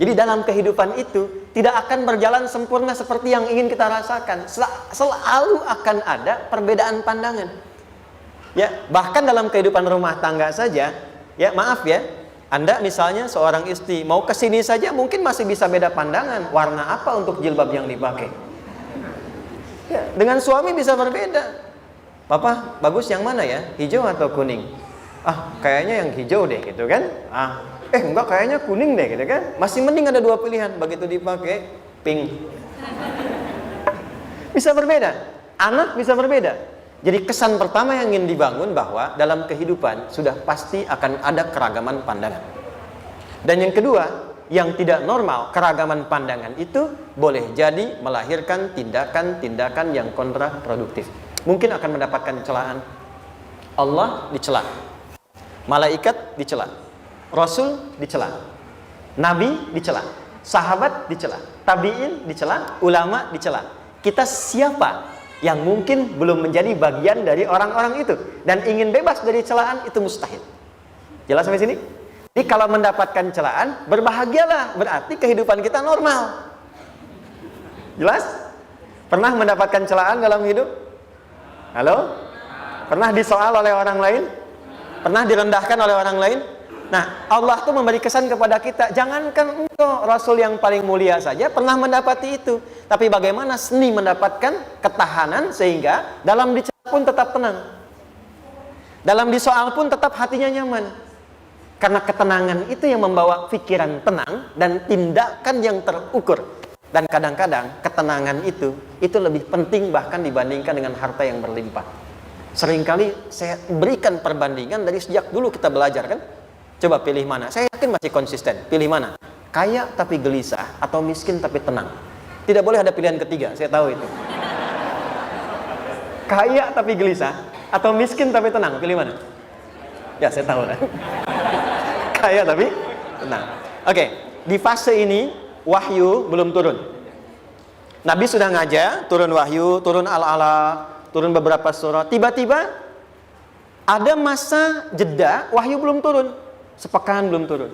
Jadi dalam kehidupan itu tidak akan berjalan sempurna seperti yang ingin kita rasakan. Selalu akan ada perbedaan pandangan. Ya, bahkan dalam kehidupan rumah tangga saja, ya maaf ya, Anda misalnya seorang istri mau ke sini saja mungkin masih bisa beda pandangan, warna apa untuk jilbab yang dipakai. Ya, dengan suami bisa berbeda. Papa, bagus yang mana ya? Hijau atau kuning? Ah, kayaknya yang hijau deh gitu kan. Enggak, kayaknya kuning deh gitu kan. Masih mending ada dua pilihan, begitu dipakai pink. Bisa berbeda. Anak bisa berbeda. Jadi kesan pertama yang ingin dibangun bahwa dalam kehidupan sudah pasti akan ada keragaman pandangan. Dan yang kedua, yang tidak normal, keragaman pandangan itu boleh jadi melahirkan tindakan-tindakan yang kontraproduktif. Mungkin akan mendapatkan celaan. Allah dicela, malaikat dicela, Rasul dicela, Nabi dicela, sahabat dicela, tabi'in dicela, ulama dicela. Kita siapa yang mungkin belum menjadi bagian dari orang-orang itu dan ingin bebas dari celaan? Itu mustahil. Jelas sampai sini? Jadi kalau mendapatkan celaan, berbahagialah, berarti kehidupan kita normal. Jelas? Pernah mendapatkan celaan dalam hidup? Halo? Pernah disoal oleh orang lain? Pernah direndahkan oleh orang lain? Nah, Allah tuh memberi kesan kepada kita, jangankan engkau, Rasul yang paling mulia saja pernah mendapati itu. Tapi bagaimana seni mendapatkan ketahanan sehingga dalam dicela pun tetap tenang, dalam disoal pun tetap hatinya nyaman. Karena ketenangan itu yang membawa pikiran tenang dan tindakan yang terukur. Dan kadang-kadang ketenangan itu lebih penting bahkan dibandingkan dengan harta yang berlimpah. Seringkali saya berikan perbandingan dari sejak dulu kita belajar kan. Coba pilih mana? Saya yakin masih konsisten. Pilih mana? Kaya tapi gelisah atau miskin tapi tenang? Tidak boleh ada pilihan ketiga, saya tahu itu. Kaya tapi gelisah atau miskin tapi tenang? Pilih mana? Ya, saya tahu lah. Kaya tapi tenang. Oke, di fase ini wahyu belum turun. Nabi sudah ngajar, turun wahyu, turun al-ala, turun beberapa surah. Tiba-tiba ada masa jeda, wahyu belum turun. Sepekan belum turun,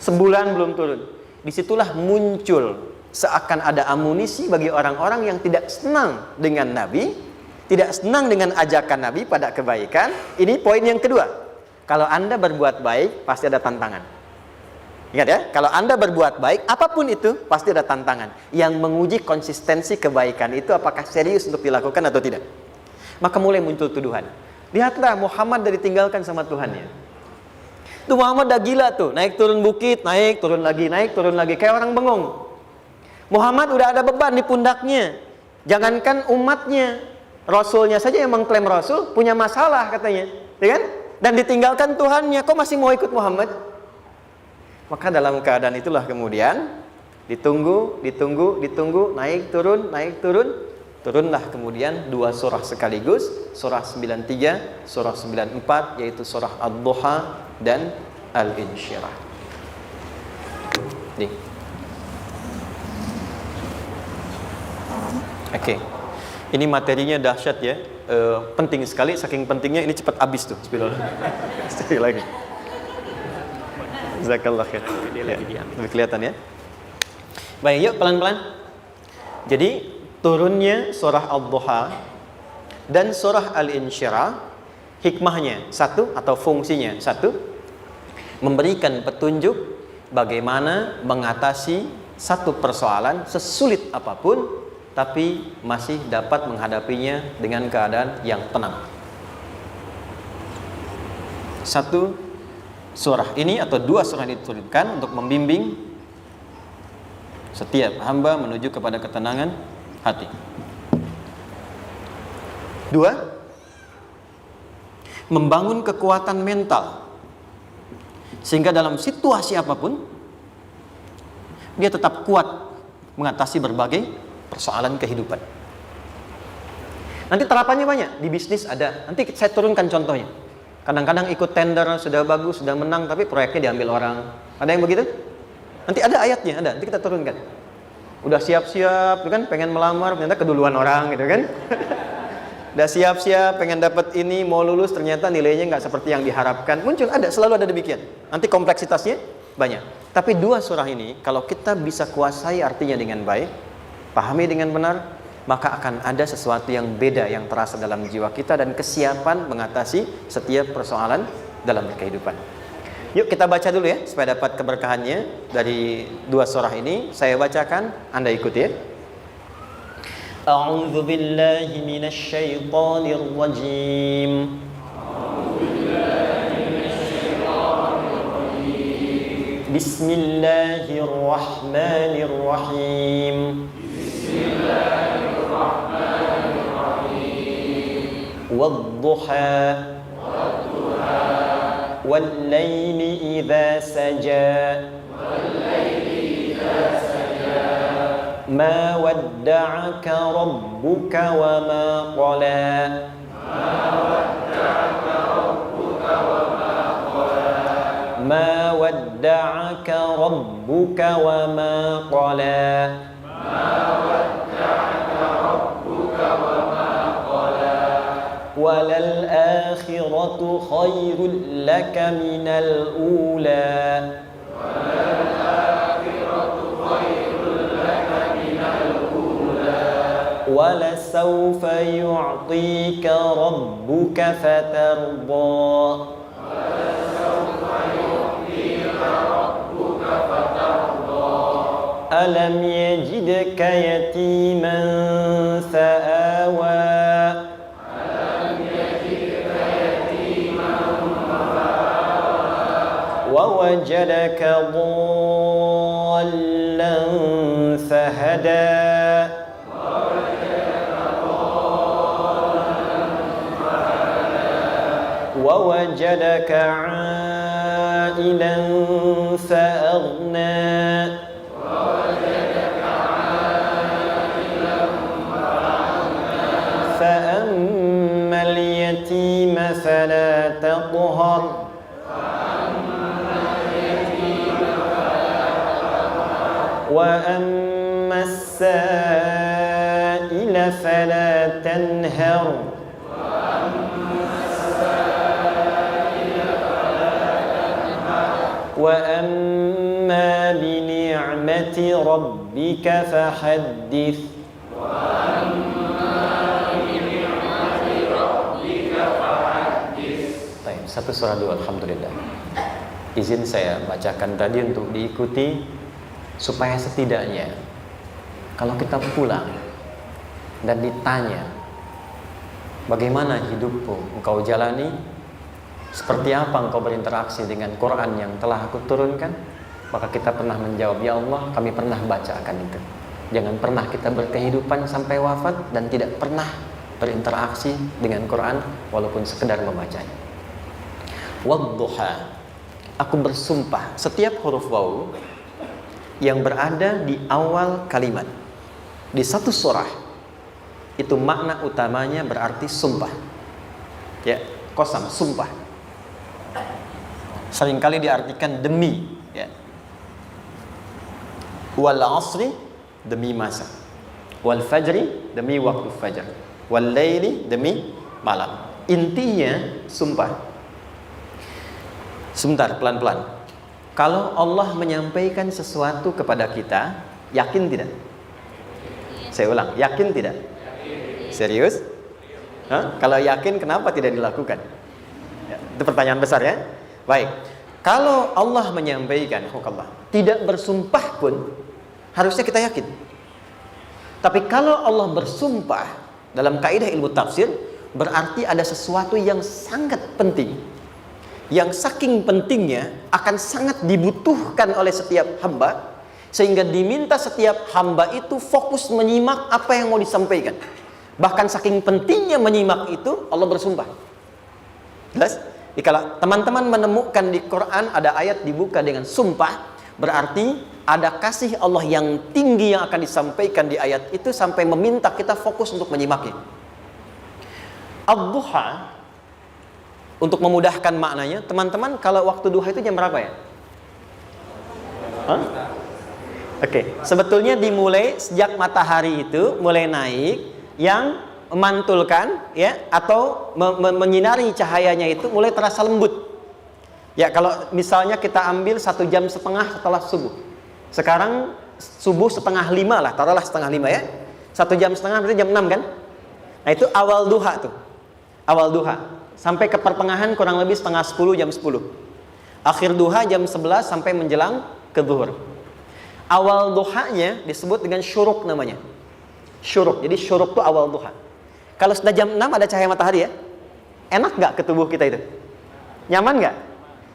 sebulan belum turun. Disitulah muncul seakan ada amunisi bagi orang-orang yang tidak senang dengan Nabi, tidak senang dengan ajakan Nabi pada kebaikan. Ini poin yang kedua. Kalau Anda berbuat baik, pasti ada tantangan. Ingat ya, kalau Anda berbuat baik, apapun itu, pasti ada tantangan. Yang menguji konsistensi kebaikan itu apakah serius untuk dilakukan atau tidak. Maka mulai muncul tuduhan. Lihatlah Muhammad dari ditinggalkan sama Tuhannya. Tuh Muhammad dah gila tuh, naik turun bukit, naik turun lagi, kayak orang bengong. Muhammad udah ada beban di pundaknya. Jangankan umatnya, Rasulnya saja yang mengklaim Rasul punya masalah katanya, ya kan? Dan ditinggalkan Tuhannya, kok masih mau ikut Muhammad? Maka dalam keadaan itulah kemudian ditunggu, naik turun. Turunlah kemudian dua surah sekaligus, surah 93, surah 94, yaitu surah Ad-Duha dan Al-Insyirah. Nih. Oke. Ini materinya dahsyat ya. Penting sekali, saking pentingnya ini cepat habis tuh. Bismillah. Sekali lagi. Jazakallah khair. Ya, lebih kelihatan ya. Baik, yuk pelan-pelan. Jadi turunnya surah Ad-Duha dan surah Al-Insyirah, hikmahnya satu atau fungsinya satu, memberikan petunjuk bagaimana mengatasi satu persoalan sesulit apapun tapi masih dapat menghadapinya dengan keadaan yang tenang. Satu surah ini atau dua surah ini diturunkan untuk membimbing setiap hamba menuju kepada ketenangan hati. Dua, membangun kekuatan mental sehingga dalam situasi apapun dia tetap kuat mengatasi berbagai persoalan kehidupan. Nanti terapannya banyak, di bisnis ada. Nanti saya turunkan contohnya. Kadang-kadang ikut tender, sudah bagus, sudah menang, tapi proyeknya diambil orang. Ada yang begitu? Nanti ada ayatnya, ada. Nanti kita turunkan. Udah siap-siap, kan pengen melamar, ternyata keduluan orang, gitu kan? Udah siap-siap, pengen dapat ini, mau lulus, ternyata nilainya nggak seperti yang diharapkan. Muncul, ada, selalu ada demikian. Nanti kompleksitasnya banyak. Tapi dua surah ini kalau kita bisa kuasai artinya dengan baik, pahami dengan benar, maka akan ada sesuatu yang beda yang terasa dalam jiwa kita dan kesiapan mengatasi setiap persoalan dalam kehidupan. Yuk kita baca dulu ya supaya dapat keberkahannya dari dua surah ini. Saya bacakan, Anda ikuti ya. A'udzu billahi minasy syaithanir rajim. Bismillahirrahmanirrahim. Wadduha والليل إذا سجى ما ودعك ربك وما قلى ما ودعك ربك وما قلى وللآخرة خير لك من الأولى ولسوف يعطيك ربك فترضى ألم يجدك يتيما فآوى ووجدك ضالا فهدى ووجدك عائلا فأغنى فأما اليتيم فلا تقهر وأما السائل فلا تنهر وأما بنعمة ربك فحدث Baik, satu surah dulu, alhamdulillah. Izin saya bacakan tadi untuk diikuti supaya setidaknya kalau kita pulang dan ditanya bagaimana hidupmu engkau jalani, seperti apa engkau berinteraksi dengan Quran yang telah aku turunkan, maka kita pernah menjawab, ya Allah kami pernah bacakan itu. Jangan pernah kita berkehidupan sampai wafat dan tidak pernah berinteraksi dengan Quran walaupun sekedar membacanya. Wadduha, aku bersumpah, setiap huruf waw yang berada di awal kalimat di satu surah itu makna utamanya berarti sumpah. Ya, qasam, sumpah. Seringkali diartikan demi, ya. Wal asri, demi masa. Wal fajri, demi waktu fajar. Wal laili, demi malam. Intinya sumpah. Sebentar, pelan-pelan. Kalau Allah menyampaikan sesuatu kepada kita, yakin tidak? Saya ulang, yakin tidak? Serius? Hah? Kalau yakin, kenapa tidak dilakukan? Ya, itu pertanyaan besar ya. Baik, kalau Allah menyampaikan, tidak bersumpah pun harusnya kita yakin. Tapi kalau Allah bersumpah dalam kaidah ilmu tafsir, berarti ada sesuatu yang sangat penting, yang saking pentingnya akan sangat dibutuhkan oleh setiap hamba, sehingga diminta setiap hamba itu fokus menyimak apa yang mau disampaikan. Bahkan saking pentingnya menyimak itu, Allah bersumpah. Jelas? Jadi kalau teman-teman menemukan di Quran ada ayat dibuka dengan sumpah, berarti ada kasih Allah yang tinggi yang akan disampaikan di ayat itu sampai meminta kita fokus untuk menyimaknya. Ad-duha, untuk memudahkan maknanya, teman-teman kalau waktu duha itu jam berapa ya? Oke, sebetulnya dimulai sejak matahari itu mulai naik, yang memantulkan ya atau menyinari cahayanya itu mulai terasa lembut. Ya kalau misalnya kita ambil 1,5 jam setelah subuh. Sekarang subuh 4:30 lah, taruhlah 4:30 ya. 1,5 jam berarti jam 6 kan? Nah itu awal duha tuh. Awal duha. Sampai ke pertengahan kurang lebih 9:30, jam 10. Akhir duha jam 11 sampai menjelang ke zuhur. Awal duhanya disebut dengan syuruk namanya. Syuruk. Jadi syuruk tuh awal duha. Kalau sudah jam 6 ada cahaya matahari ya. Enak nggak ke tubuh kita itu? Nyaman nggak?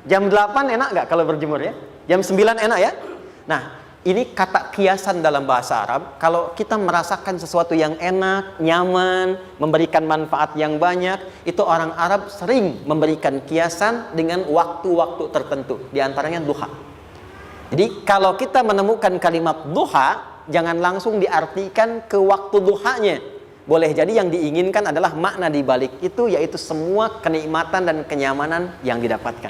Jam 8 enak nggak kalau berjemur ya? Jam 9 enak ya? Nah, ini kata kiasan dalam bahasa Arab. Kalau kita merasakan sesuatu yang enak, nyaman, memberikan manfaat yang banyak, itu orang Arab sering memberikan kiasan dengan waktu-waktu tertentu. Di antaranya duha. Jadi kalau kita menemukan kalimat duha, jangan langsung diartikan ke waktu duhanya. Boleh jadi yang diinginkan adalah makna di balik itu, yaitu semua kenikmatan dan kenyamanan yang didapatkan.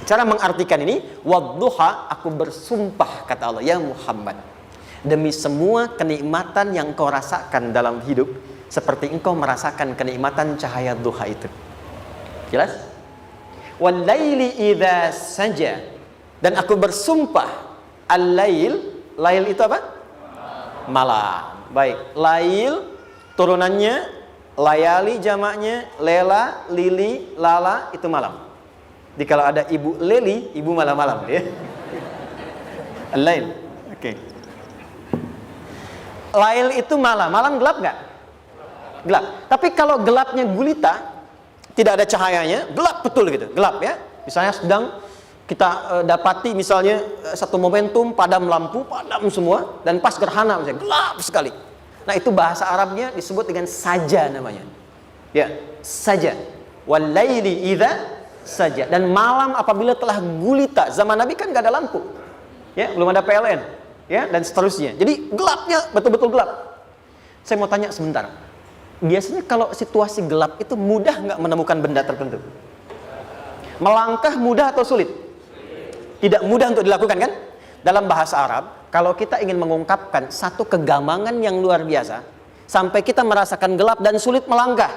Cara mengartikan ini, wadduha, aku bersumpah kata Allah, ya Muhammad, demi semua kenikmatan yang kau rasakan dalam hidup, seperti engkau merasakan kenikmatan cahaya duha itu. Jelas? Wal laili idza saja, dan aku bersumpah, al-lail, lail itu apa? Malam. Baik, lail turunannya, layali jamaknya, lela, lili, lala, itu malam. Jadi kalau ada ibu leli, ibu malam-malam ya. Al-lail. Oke. Lail itu malam. Malam gelap nggak? Gelap. Tapi kalau gelapnya gulita, tidak ada cahayanya, gelap betul gitu. Gelap ya. Misalnya sedang kita dapati misalnya satu momentum padam lampu, padam semua, dan pas gerhana misalnya gelap sekali. Nah itu bahasa Arabnya disebut dengan saja namanya. Ya, saja. Wal laili idza saja. Dan malam apabila telah gulita. Zaman Nabi kan gak ada lampu, ya, belum ada PLN, ya, dan seterusnya. Jadi gelapnya betul-betul gelap. Saya mau tanya sebentar. Biasanya kalau situasi gelap itu mudah nggak menemukan benda tertentu? Melangkah mudah atau sulit? Tidak mudah untuk dilakukan kan? Dalam bahasa Arab, kalau kita ingin mengungkapkan satu kegamangan yang luar biasa, sampai kita merasakan gelap dan sulit melangkah,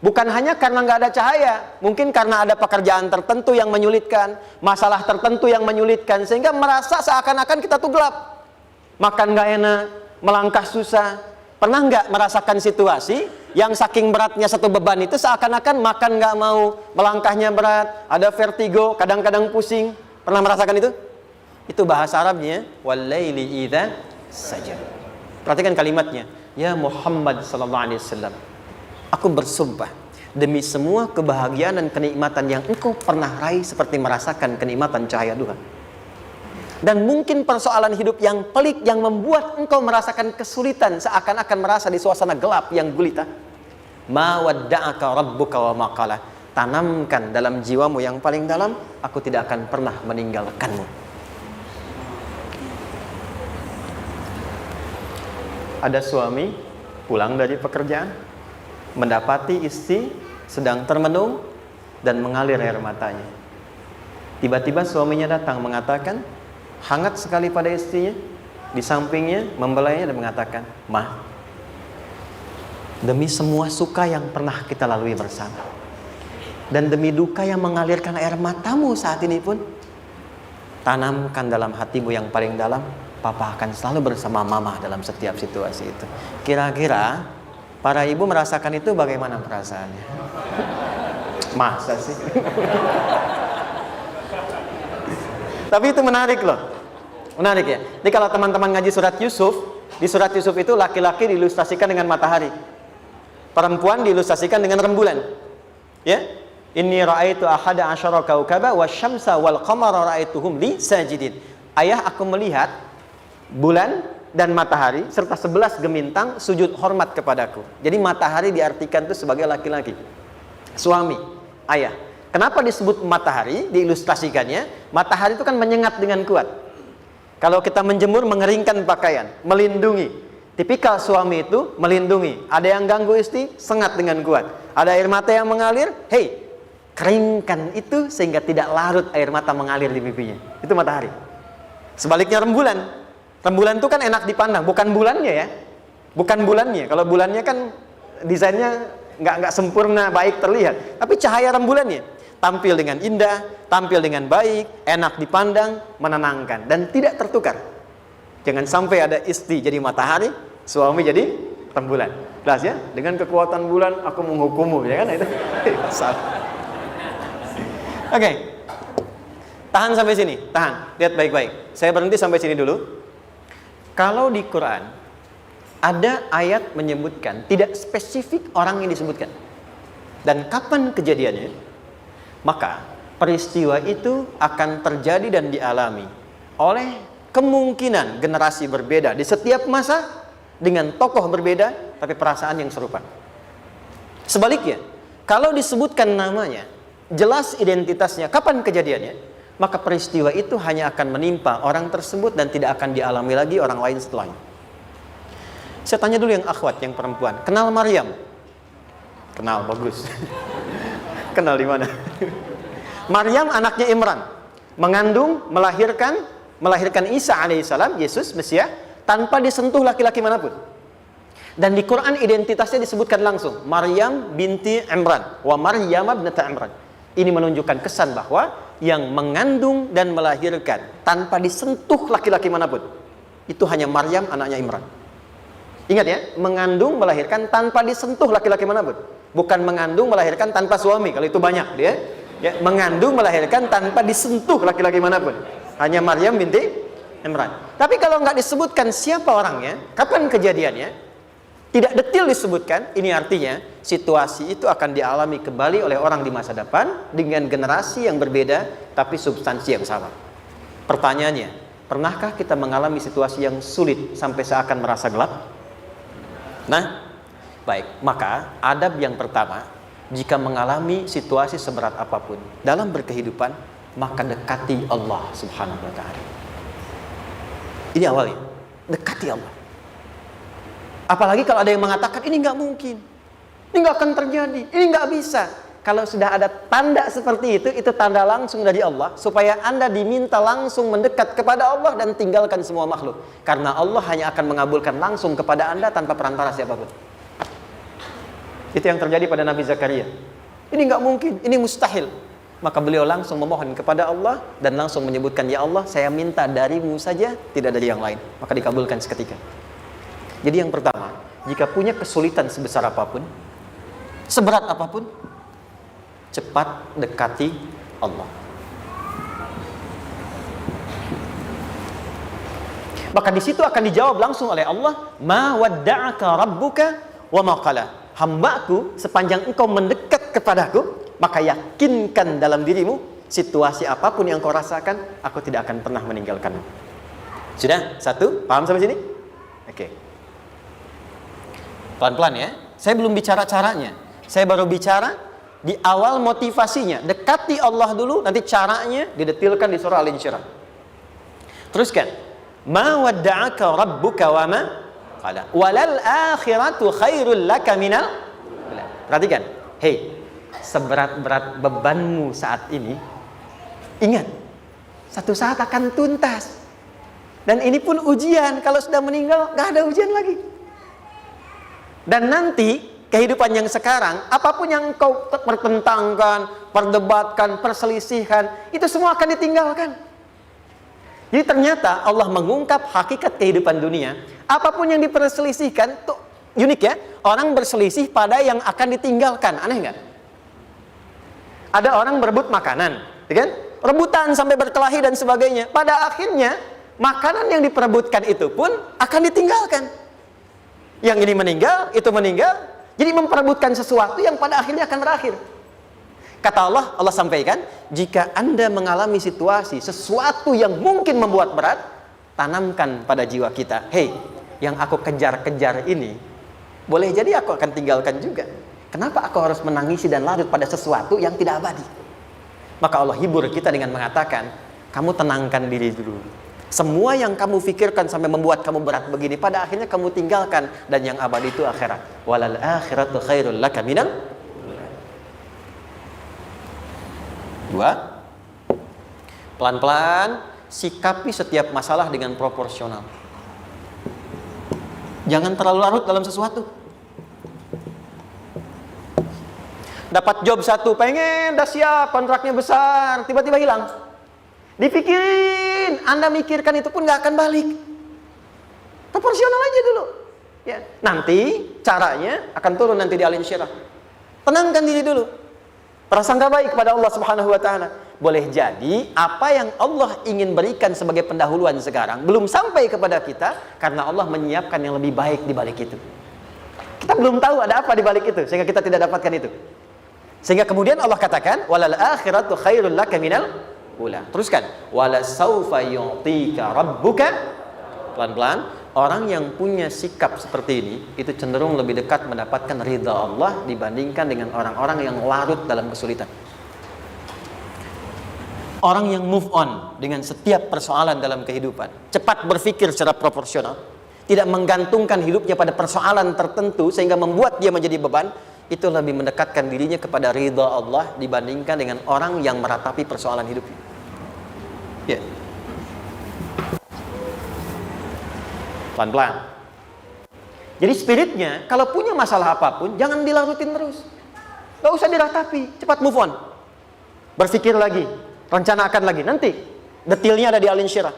bukan hanya karena nggak ada cahaya, mungkin karena ada pekerjaan tertentu yang menyulitkan, masalah tertentu yang menyulitkan, sehingga merasa seakan-akan kita tuh gelap, makan nggak enak, melangkah susah. Pernah nggak merasakan situasi yang saking beratnya satu beban itu seakan-akan makan nggak mau, melangkahnya berat, ada vertigo, kadang-kadang pusing. Pernah merasakan itu? Itu bahasa Arabnya walaili idza saja. Perhatikan kalimatnya, ya Muhammad sallallahu alaihi wasallam, aku bersumpah demi semua kebahagiaan dan kenikmatan yang engkau pernah raih, seperti merasakan kenikmatan cahaya duha. Dan mungkin persoalan hidup yang pelik yang membuat engkau merasakan kesulitan, seakan-akan merasa di suasana gelap yang gulita. Ma wadda'aka rabbuka wa ma qala. Tanamkan dalam jiwamu yang paling dalam, aku tidak akan pernah meninggalkanmu. Ada suami pulang dari pekerjaan, mendapati istri sedang termenung dan mengalir air matanya. Tiba-tiba suaminya datang mengatakan, hangat sekali pada istrinya, di sampingnya membelainya dan mengatakan, "Ma, demi semua suka yang pernah kita lalui bersama, dan demi duka yang mengalirkan air matamu saat ini pun, tanamkan dalam hatimu yang paling dalam, Papa akan selalu bersama Mama dalam setiap situasi itu." Kira-kira para ibu merasakan itu bagaimana perasaannya? Masa sih? Tapi itu menarik loh. Menarik ya. Jadi kalau teman-teman ngaji surat Yusuf, di surat Yusuf itu laki-laki diilustrasikan dengan matahari, perempuan diilustrasikan dengan rembulan. Ya. Inni ra'aitu ahada asyara kaukaba wasyamsa wal qamara ra'aituhum li sajidin. Ayah, aku melihat bulan dan matahari serta 11 gemintang sujud hormat kepadaku. Jadi matahari diartikan itu sebagai laki-laki, suami, ayah. Kenapa disebut matahari? Diilustrasikannya, matahari itu kan menyengat dengan kuat. Kalau kita menjemur, mengeringkan pakaian, melindungi. Tipikal suami itu melindungi. Ada yang ganggu istri, sengat dengan kuat. Ada air mata yang mengalir, hei, keringkan itu sehingga tidak larut air mata mengalir di pipinya. Itu matahari. Sebaliknya rembulan. Rembulan itu kan enak dipandang, bukan bulannya ya. Bukan bulannya. Kalau bulannya kan desainnya nggak sempurna, baik terlihat. Tapi cahaya rembulannya. tampil dengan indah, tampil dengan baik, enak dipandang, menenangkan, dan tidak tertukar. Jangan sampai ada istri jadi matahari, suami jadi rembulan. Jelas ya? Dengan kekuatan bulan aku menghukummu, ya kan? Itu salah. Oke. Tahan sampai sini, tahan. Lihat baik-baik. Saya berhenti sampai sini dulu. Kalau di Quran ada ayat menyebutkan, tidak spesifik orang yang disebutkan dan kapan kejadiannya, maka peristiwa itu akan terjadi dan dialami oleh kemungkinan generasi berbeda di setiap masa dengan tokoh berbeda tapi perasaan yang serupa. Sebaliknya, kalau disebutkan namanya, jelas identitasnya, kapan kejadiannya, maka peristiwa itu hanya akan menimpa orang tersebut dan tidak akan dialami lagi orang lain setelahnya. Saya tanya dulu yang akhwat, yang perempuan, kenal Maryam? Kenal, bagus. Kenal di mana? Maryam anaknya Imran, mengandung, melahirkan Isa alaihissalam, Yesus Mesias, tanpa disentuh laki-laki manapun. Dan di Quran identitasnya disebutkan langsung, Maryam binti Imran, wa Maryam ibnata Imran. Ini menunjukkan kesan bahwa yang mengandung dan melahirkan tanpa disentuh laki-laki manapun, itu hanya Maryam anaknya Imran. Ingat ya, mengandung, melahirkan tanpa disentuh laki-laki manapun. Bukan mengandung, melahirkan tanpa suami, kalau itu banyak dia. Ya, mengandung, melahirkan tanpa disentuh laki-laki manapun. Hanya Maryam binti Imran. Tapi kalau nggak disebutkan siapa orangnya, kapan kejadiannya, tidak detail disebutkan, ini artinya situasi itu akan dialami kembali oleh orang di masa depan dengan generasi yang berbeda tapi substansi yang sama. Pertanyaannya, pernahkah kita mengalami situasi yang sulit sampai seakan merasa gelap? Nah, baik, maka adab yang pertama, jika mengalami situasi seberat apapun dalam berkehidupan, maka dekati Allah Subhanahu wa ta'ala. Ini awalnya, dekati Allah. Apalagi kalau ada yang mengatakan ini nggak mungkin, ini nggak akan terjadi, ini nggak bisa. Kalau sudah ada tanda seperti itu tanda langsung dari Allah supaya Anda diminta langsung mendekat kepada Allah dan tinggalkan semua makhluk. Karena Allah hanya akan mengabulkan langsung kepada Anda tanpa perantara siapapun. Itu yang terjadi pada Nabi Zakaria. Ini nggak mungkin, ini mustahil. Maka beliau langsung memohon kepada Allah dan langsung menyebutkan, ya Allah, saya minta darimu saja, tidak dari yang lain. Maka dikabulkan seketika. Jadi yang pertama, jika punya kesulitan sebesar apapun, seberat apapun, cepat dekati Allah. Maka di situ akan dijawab langsung oleh Allah, ma wadda'aka rabbuka wa ma qala. Hambaku, sepanjang engkau mendekat kepadaku, maka yakinkan dalam dirimu, situasi apapun yang kau rasakan, aku tidak akan pernah meninggalkanmu. Sudah? Satu? Paham sampai sini? Oke. Pelan-pelan ya. Saya belum bicara caranya. Saya baru bicara di awal motivasinya. Dekati Allah dulu, nanti caranya didetilkan di surah Al-Insyirah. Teruskan. Ma wadda'aka rabbuka wa ma qala. Walal akhiratu khairul laka minal. Perhatikan. Hei, seberat-berat bebanmu saat ini, ingat, satu saat akan tuntas. Dan ini pun ujian. Kalau sudah meninggal, gak ada ujian lagi. Dan nanti kehidupan yang sekarang, apapun yang kau pertentangkan, perdebatkan, perselisihkan, itu semua akan ditinggalkan. Jadi ternyata Allah mengungkap hakikat kehidupan dunia. Apapun yang diperselisihkan, tuh unik ya. Orang berselisih pada yang akan ditinggalkan. Aneh nggak? Ada orang berebut makanan, ya kan? Rebutan sampai berkelahi dan sebagainya. Pada akhirnya, makanan yang diperebutkan itu pun akan ditinggalkan. Yang ini meninggal, itu meninggal. Jadi memperebutkan sesuatu yang pada akhirnya akan berakhir. Kata Allah, Allah sampaikan, jika Anda mengalami situasi, sesuatu yang mungkin membuat berat, tanamkan pada jiwa kita, hei, yang aku kejar-kejar ini, boleh jadi aku akan tinggalkan juga. Kenapa aku harus menangisi dan larut pada sesuatu yang tidak abadi? Maka Allah hibur kita dengan mengatakan, kamu tenangkan diri dulu. Semua yang kamu pikirkan sampai membuat kamu berat begini, pada akhirnya kamu tinggalkan, dan yang abadi itu akhirat. Walal akhiratu khairul laka minal. Dua, pelan-pelan sikapi setiap masalah dengan proporsional. Jangan terlalu larut dalam sesuatu. dapat job satu, pengen, udah siap, kontraknya besar, tiba-tiba hilang. Dipikirin, Anda mikirkan itu pun nggak akan balik. Proporsional aja dulu. Ya, nanti caranya akan turun nanti di al-insyirah. Tenangkan diri dulu. Prasangka baik kepada Allah Subhanahu wa taala. Boleh jadi apa yang Allah ingin berikan sebagai pendahuluan sekarang belum sampai kepada kita karena Allah menyiapkan yang lebih baik di balik itu. Kita belum tahu ada apa di balik itu sehingga kita tidak dapatkan itu. Sehingga kemudian Allah katakan walal akhiratu khairul laka minal ula. Teruskan wala saufa yu'tika rabbuka. Pelan-pelan. Orang yang punya sikap seperti ini itu cenderung lebih dekat mendapatkan ridha Allah dibandingkan dengan orang-orang yang larut dalam kesulitan. Orang yang move on dengan setiap persoalan dalam kehidupan, cepat berpikir secara proporsional, tidak menggantungkan hidupnya pada persoalan tertentu sehingga membuat dia menjadi beban, itu lebih mendekatkan dirinya kepada ridha Allah dibandingkan dengan orang yang meratapi persoalan hidupnya. Ya. Pelan-pelan. Jadi spiritnya, kalau punya masalah apapun, jangan dilarutin terus. Gak usah diratapi, cepat move on. Berpikir lagi, rencanakan lagi. Nanti, detailnya ada di al-insyirah.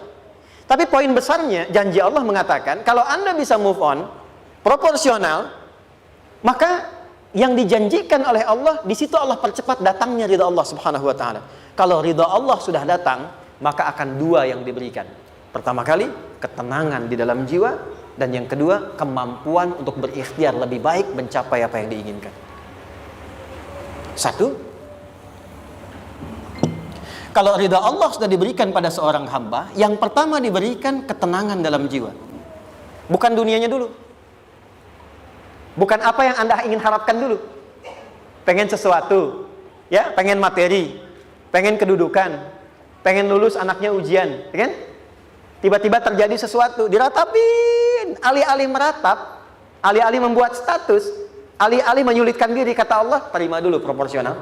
Tapi poin besarnya, janji Allah mengatakan, kalau Anda bisa move on, proporsional, maka yang dijanjikan oleh Allah, di situ Allah percepat datangnya ridha Allah Subhanahu wa ta'ala. Kalau ridha Allah sudah datang, maka akan dua yang diberikan. Pertama kali, ketenangan di dalam jiwa, dan yang kedua, kemampuan untuk berikhtiar lebih baik mencapai apa yang diinginkan. Satu, kalau ridha Allah sudah diberikan pada seorang hamba, yang pertama diberikan ketenangan dalam jiwa. Bukan dunianya dulu. Bukan apa yang Anda ingin harapkan dulu. Pengen sesuatu, ya, pengen materi, pengen kedudukan, pengen lulus anaknya ujian, ya kan? Tiba-tiba terjadi sesuatu, diratapin, alih-alih meratap, alih-alih membuat status, alih-alih menyulitkan diri, kata Allah, terima dulu proporsional.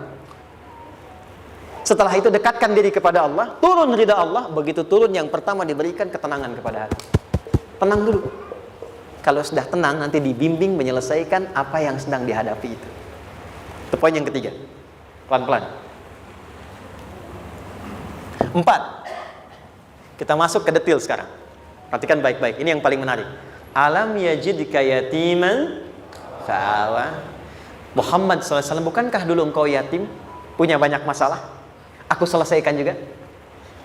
Setelah itu dekatkan diri kepada Allah, turun ridha Allah, begitu turun yang pertama diberikan ketenangan kepada hati. Tenang dulu. Kalau sudah tenang, nanti dibimbing menyelesaikan apa yang sedang dihadapi itu. Itu poin yang ketiga. Pelan-pelan. 4. Kita masuk ke detail sekarang. Perhatikan baik-baik. Ini yang paling menarik. Alam yajidka yatiman fa'awa. Muhammad SAW, bukankah dulu engkau yatim? Punya banyak masalah? Aku selesaikan juga.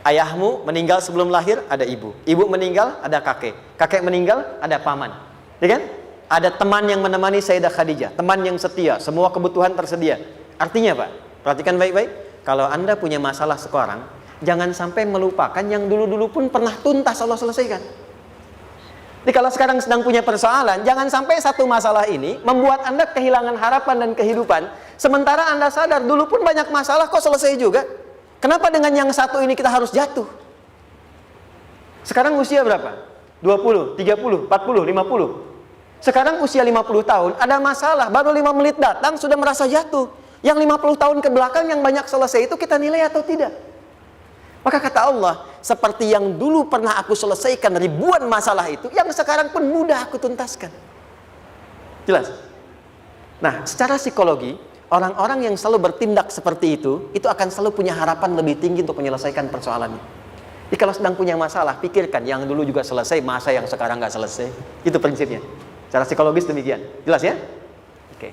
Ayahmu meninggal sebelum lahir, ada ibu. Ibu meninggal, ada kakek. Kakek meninggal, ada paman. Ya kan? Ada teman yang menemani Sayyidah Khadijah. Teman yang setia. Semua kebutuhan tersedia. Artinya apa? Perhatikan baik-baik. Kalau Anda punya masalah sekarang, jangan sampai melupakan yang dulu-dulu pun pernah tuntas Allah selesaikan. Jadi kalau sekarang sedang punya persoalan, jangan sampai satu masalah ini membuat Anda kehilangan harapan dan kehidupan. Sementara Anda sadar, dulu pun banyak masalah kok selesai juga. Kenapa dengan yang satu ini kita harus jatuh? Sekarang usia berapa? 20, 30, 40, 50. Sekarang usia 50 tahun, ada masalah, baru 5 menit datang sudah merasa jatuh. Yang 50 tahun ke belakang yang banyak selesai itu kita nilai atau tidak? Maka kata Allah, seperti yang dulu pernah aku selesaikan ribuan masalah itu, yang sekarang pun mudah aku tuntaskan. Jelas? Nah, secara psikologi, orang-orang yang selalu bertindak seperti itu akan selalu punya harapan lebih tinggi untuk menyelesaikan persoalannya. Jadi kalau sedang punya masalah, pikirkan yang dulu juga selesai, masa yang sekarang nggak selesai. Itu prinsipnya. Secara psikologis demikian. Jelas ya? Oke.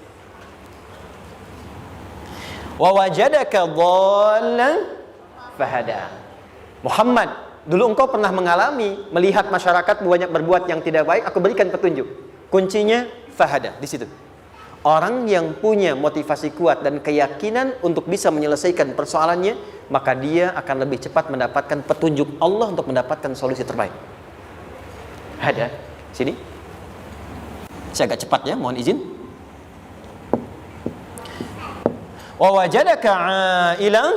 Wa wajadaka dhallan fahada. Muhammad, dulu engkau pernah mengalami melihat masyarakat banyak berbuat yang tidak baik, aku berikan petunjuk. Kuncinya fahada di situ. Orang yang punya motivasi kuat dan keyakinan untuk bisa menyelesaikan persoalannya, maka dia akan lebih cepat mendapatkan petunjuk Allah untuk mendapatkan solusi terbaik. Ada sini. Saya agak cepat ya, mohon izin. Wa wajadaka 'ailan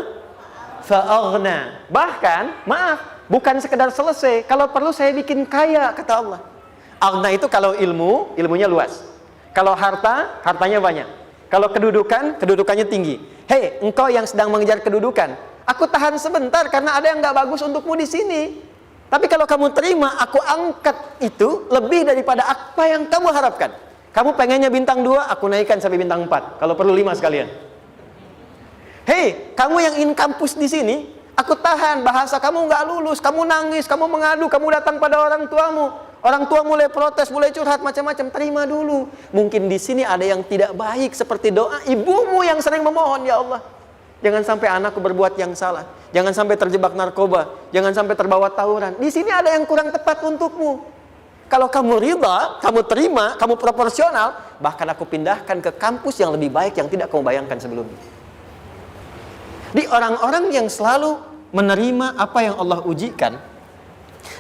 fa'aghna. Bahkan, maaf, bukan sekedar selesai, kalau perlu saya bikin kaya, kata Allah. Aghna itu kalau ilmunya luas. Kalau harta, hartanya banyak. Kalau kedudukan, kedudukannya tinggi. Hei, engkau yang sedang mengejar kedudukan, aku tahan sebentar karena ada yang gak bagus untukmu di sini. Tapi kalau kamu terima, aku angkat itu lebih daripada apa yang kamu harapkan. Kamu pengennya bintang 2, aku naikkan sampai bintang 4. Kalau perlu 5 sekalian. Hei, kamu yang ingin kampus di sini, aku tahan, bahasa kamu nggak lulus, kamu nangis, kamu mengadu, kamu datang pada orang tuamu. Orang tua mulai protes, mulai curhat macam-macam. Terima dulu. Mungkin di sini ada yang tidak baik seperti doa ibumu yang sering memohon, ya Allah, jangan sampai anakku berbuat yang salah. Jangan sampai terjebak narkoba. Jangan sampai terbawa tawuran. Di sini ada yang kurang tepat untukmu. Kalau kamu ridha, kamu terima, kamu proporsional, bahkan aku pindahkan ke kampus yang lebih baik yang tidak kamu bayangkan sebelumnya. Di orang-orang yang selalu menerima apa yang Allah ujikan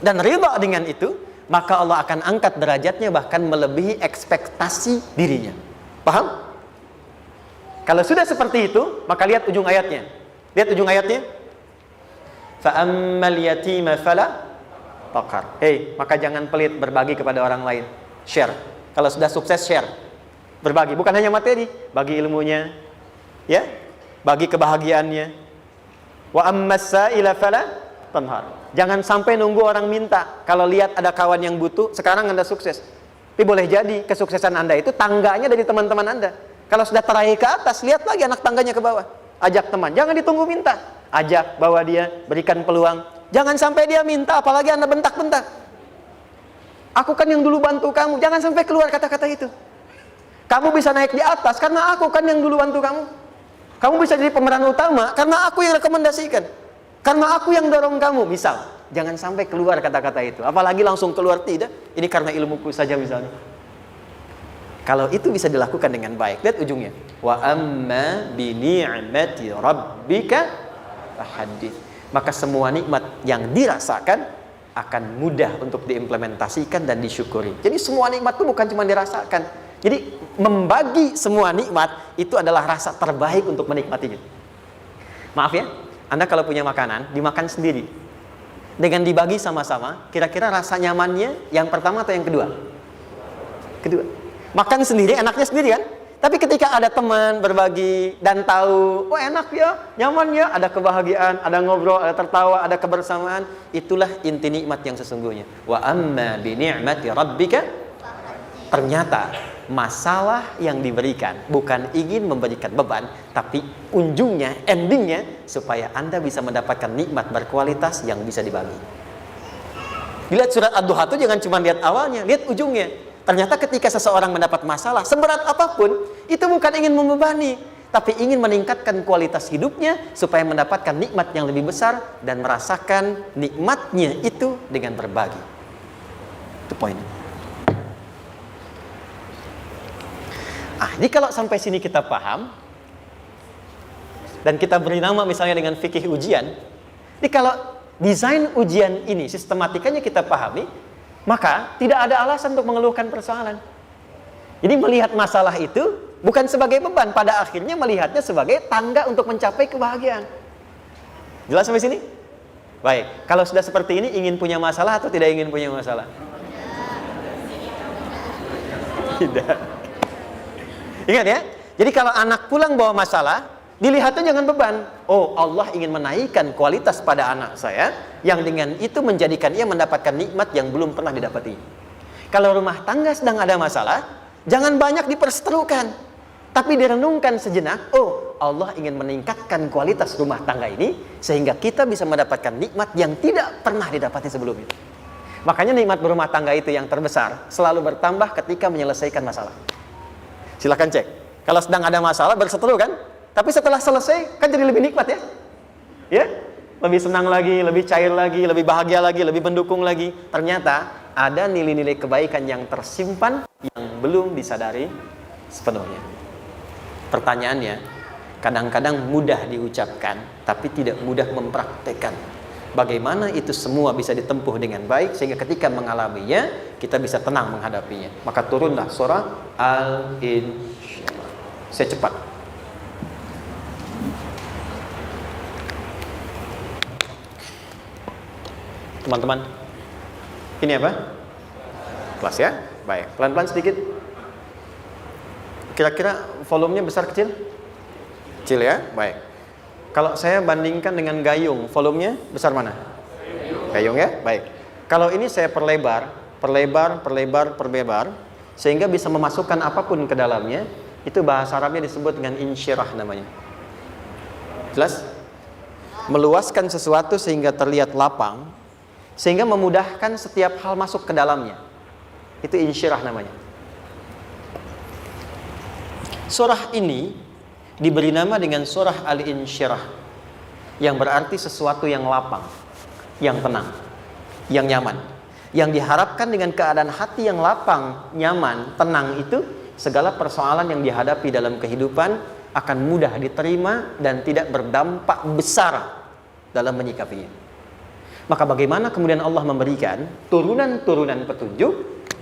dan ridha dengan itu, maka Allah akan angkat derajatnya bahkan melebihi ekspektasi dirinya. Paham? Kalau sudah seperti itu, maka lihat ujung ayatnya. Lihat ujung ayatnya. Fa'ammal yatima fala taqhar. Hei, maka jangan pelit berbagi kepada orang lain. Share. Kalau sudah sukses, share. Berbagi, bukan hanya materi, bagi ilmunya, ya, bagi kebahagiaannya. Wa ammas sa'ila fala tanhar. Jangan sampai nunggu orang minta. Kalau lihat ada kawan yang butuh, sekarang Anda sukses. Tapi boleh jadi kesuksesan Anda itu tangganya dari teman-teman Anda. Kalau sudah teraih ke atas, lihat lagi anak tangganya ke bawah. Ajak teman, jangan ditunggu minta. Ajak, bawa dia, berikan peluang. Jangan sampai dia minta, apalagi Anda bentak-bentak. Aku kan yang dulu bantu kamu. Jangan sampai keluar kata-kata itu. Kamu bisa naik di atas karena aku kan yang dulu bantu kamu. Kamu bisa jadi pemeran utama karena aku yang rekomendasikan. Karena aku yang dorong kamu, misal. Jangan sampai keluar kata-kata itu. Apalagi langsung keluar, tidak. Ini karena ilmuku saja misalnya. Kalau itu bisa dilakukan dengan baik, lihat ujungnya. Wa amma bi ni'mati rabbika fahaddits. Maka semua nikmat yang dirasakan akan mudah untuk diimplementasikan dan disyukuri. Jadi semua nikmat itu bukan cuma dirasakan. Jadi membagi semua nikmat itu adalah rasa terbaik untuk menikmatinya. Maaf ya, Anda kalau punya makanan, dimakan sendiri. Dengan dibagi sama-sama, kira-kira rasa nyamannya yang pertama atau yang kedua? Kedua. Makan sendiri, enaknya sendiri kan? Tapi ketika ada teman berbagi dan tahu, oh enak ya, nyaman ya, ada kebahagiaan, ada ngobrol, ada tertawa, ada kebersamaan, itulah inti nikmat yang sesungguhnya. Wa amma bi ni'mati rabbika. Ternyata masalah yang diberikan bukan ingin memberikan beban, tapi ujungnya, endingnya supaya Anda bisa mendapatkan nikmat berkualitas yang bisa dibagi. Lihat surat Ad-Duha itu jangan cuma lihat awalnya, lihat ujungnya. Ternyata ketika seseorang mendapat masalah, seberat apapun, itu bukan ingin membebani, tapi ingin meningkatkan kualitas hidupnya supaya mendapatkan nikmat yang lebih besar dan merasakan nikmatnya itu dengan berbagi. Itu poinnya. Jadi kalau sampai sini kita paham, dan kita beri nama misalnya dengan fikih ujian, jadi kalau desain ujian ini, sistematikanya kita pahami, maka tidak ada alasan untuk mengeluhkan persoalan. Jadi melihat masalah itu bukan sebagai beban, pada akhirnya melihatnya sebagai tangga untuk mencapai kebahagiaan. Jelas sampai sini? Baik, kalau sudah seperti ini, ingin punya masalah atau tidak ingin punya masalah? Tidak. Ingat ya, jadi kalau anak pulang bawa masalah, dilihatnya jangan beban. Oh, Allah ingin menaikkan kualitas pada anak saya, yang dengan itu menjadikan ia mendapatkan nikmat yang belum pernah didapati. Kalau rumah tangga sedang ada masalah, jangan banyak diperseterukan, tapi direnungkan sejenak. Oh, Allah ingin meningkatkan kualitas rumah tangga ini, sehingga kita bisa mendapatkan nikmat yang tidak pernah didapati sebelumnya. Makanya nikmat berumah tangga itu yang terbesar, selalu bertambah ketika menyelesaikan masalah. Silahkan cek. Kalau sedang ada masalah berseteru kan? Tapi setelah selesai kan jadi lebih nikmat ya? Ya? Lebih senang lagi, lebih cair lagi, lebih bahagia lagi, lebih mendukung lagi. Ternyata ada nilai-nilai kebaikan yang tersimpan yang belum disadari sepenuhnya. Pertanyaannya, kadang-kadang mudah diucapkan tapi tidak mudah mempraktekkan. Bagaimana itu semua bisa ditempuh dengan baik sehingga ketika mengalaminya kita bisa tenang menghadapinya. Maka turunlah surah Al-Insyirah. Saya cepat. Teman-teman, ini apa? Kelas ya? Baik, pelan-pelan sedikit. Kira-kira volumenya besar kecil? Kecil ya? Baik. Kalau saya bandingkan dengan gayung, volumenya besar mana? Gayung ya? Baik. Kalau ini saya perlebar, sehingga bisa memasukkan apapun ke dalamnya, itu bahasa Arabnya disebut dengan insyirah namanya. Jelas? Meluaskan sesuatu sehingga terlihat lapang, sehingga memudahkan setiap hal masuk ke dalamnya. Itu insyirah namanya. Surah ini diberi nama dengan surah Al-Insyirah, yang berarti sesuatu yang lapang, yang tenang, yang nyaman. Yang diharapkan dengan keadaan hati yang lapang, nyaman, tenang itu, segala persoalan yang dihadapi dalam kehidupan akan mudah diterima dan tidak berdampak besar dalam menyikapinya. Maka bagaimana kemudian Allah memberikan turunan-turunan petunjuk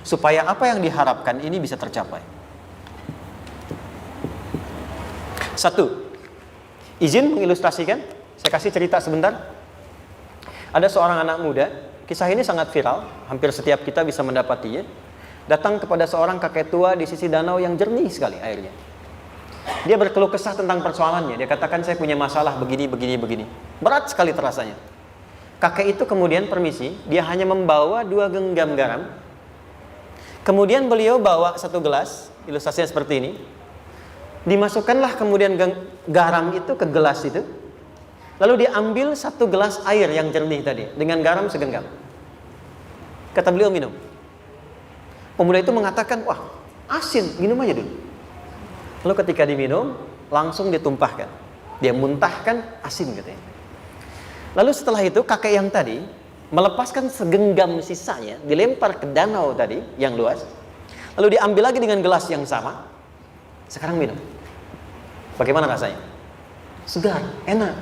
supaya apa yang diharapkan ini bisa tercapai? Satu, izin mengilustrasikan. Saya kasih cerita sebentar. Ada seorang anak muda, kisah ini sangat viral, hampir setiap kita bisa mendapatinya. Datang kepada seorang kakek tua di sisi danau yang jernih sekali airnya. Dia berkeluh kesah tentang persoalannya. Dia katakan, saya punya masalah begini. Berat sekali terasanya. Kakek itu kemudian permisi, dia hanya membawa 2 genggam garam. Kemudian beliau bawa 1 gelas, ilustrasinya seperti ini. Dimasukkanlah kemudian garam itu ke gelas itu. Lalu diambil 1 gelas air yang jernih tadi dengan garam segenggam. Kata beliau, minum. Pemuda itu mengatakan, wah asin, minum aja dulu. Lalu ketika diminum, langsung ditumpahkan. Dia muntahkan, asin katanya. Lalu setelah itu kakek yang tadi melepaskan segenggam sisanya, dilempar ke danau tadi yang luas. Lalu diambil lagi dengan gelas yang sama. Sekarang minum. Bagaimana rasanya? Segar, enak,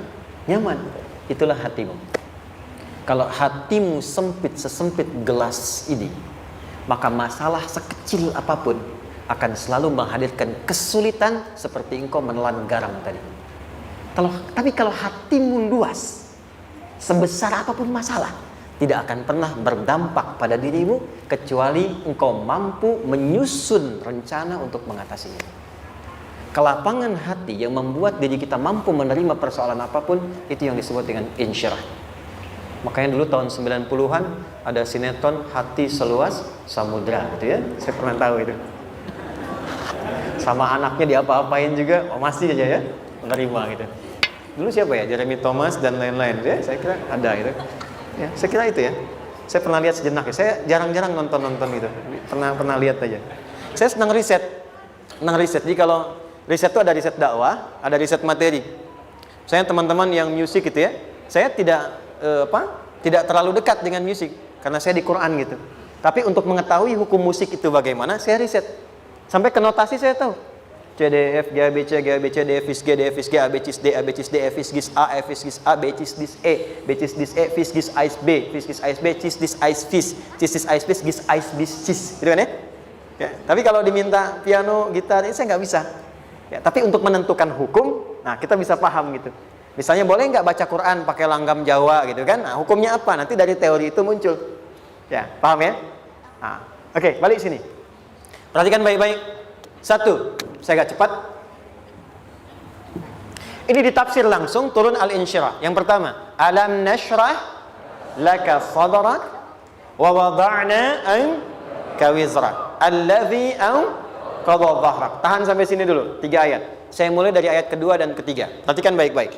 nyaman. Itulah hatimu. Kalau hatimu sempit sesempit gelas ini, maka masalah sekecil apapun akan selalu menghadirkan kesulitan seperti engkau menelan garam tadi. Tapi kalau hatimu luas, sebesar apapun masalah, tidak akan pernah berdampak pada dirimu kecuali engkau mampu menyusun rencana untuk mengatasinya. Kelapangan hati yang membuat diri kita mampu menerima persoalan apapun, itu yang disebut dengan insyirah. Makanya dulu tahun 90-an ada sinetron Hati Seluas Samudra gitu ya. Saya pernah tahu itu. Sama anaknya diapa-apain juga, masih aja ya menerima gitu. Dulu siapa ya? Jeremy Thomas dan lain-lain ya. Saya kira ada itu. Ya, saya kira itu ya. Saya pernah lihat sejenak ya. Saya jarang-jarang nonton itu. Pernah lihat aja. Saya senang riset. Jadi kalau riset itu ada riset dakwah, ada riset materi. Saya teman-teman yang musik gitu ya, saya tidak terlalu dekat dengan musik karena saya di Quran gitu. Tapi untuk mengetahui hukum musik itu bagaimana, saya riset. Sampai ke notasi saya tahu. C D F G A B C G A B C D F G D F G A B C D A B C D F G A F G A B C D E B C D E F G Ais B F G Ais B Cis Dis Ais Fis Cis Ais Fis Gis Ais Bis Cis gitu kan ya? Ya, tapi kalau diminta piano, gitar, ini saya nggak bisa. Ya, tapi untuk menentukan hukum, nah kita bisa paham gitu. Misalnya boleh nggak baca Quran pakai langgam Jawa gitu kan? Nah, hukumnya apa? Nanti dari teori itu muncul. Ya, paham ya? Nah, oke, balik sini. Perhatikan baik-baik. 1, saya agak cepat. Ini ditafsir langsung turun Al-Insyirah. Yang pertama, alam nashrah laka sadrak wa wada'na anka wizrak allazi qadha dhahrak. Tahan sampai sini dulu, 3 ayat. Saya mulai dari ayat kedua dan ketiga. Perhatikan baik-baik.